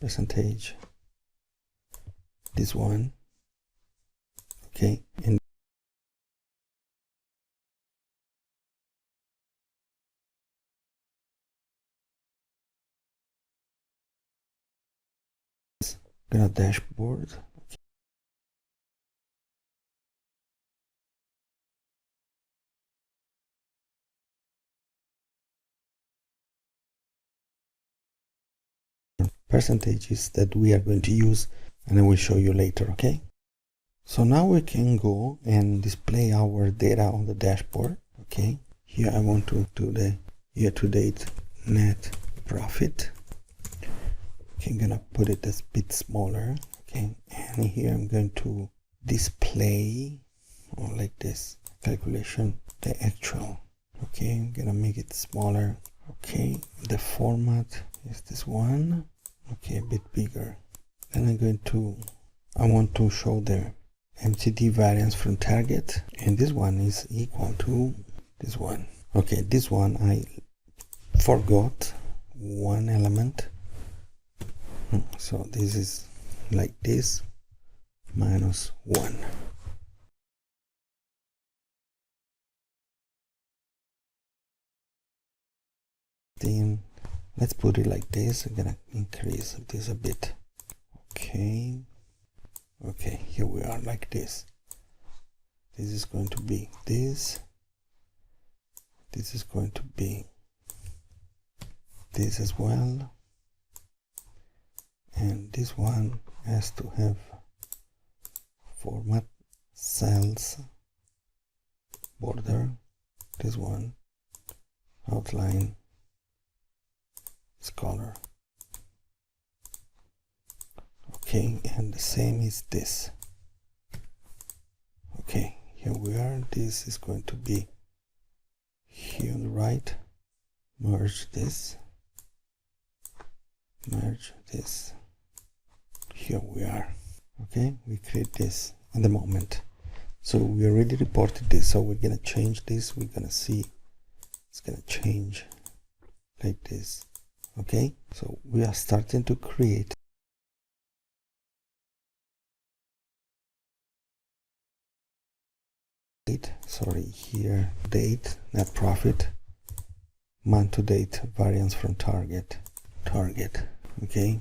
percentage, this one, okay, and gonna dashboard. Percentages that we are going to use, and I will show you later. Okay, so now we can go and display our data on the dashboard. Okay, here I want to do the year-to-date net profit. Okay, I'm gonna put it a bit smaller. Okay, and here I'm going to display like this calculation the actual. Okay, I'm gonna make it smaller. Okay, the format is this one. Okay, a bit bigger. Then I want to show the MCD variance from target, and this one is equal to this one. Okay, this one I forgot one element, so this is like this, minus 1. Then let's put it like this. I'm gonna increase this a bit. Okay, okay, here we are like this. This is going to be this. This is going to be this as well. And this one has to have format, cells, border, this one, outline, color. Okay, and the same is this. Okay, here we are. This is going to be here on the right. Merge this, merge this. Here we are. Okay, we create this at the moment, so we already reported this, so we're gonna change this. We're gonna see it's gonna change like this. Okay, so we are starting to create here date, net profit, month to date, variance from target. Okay,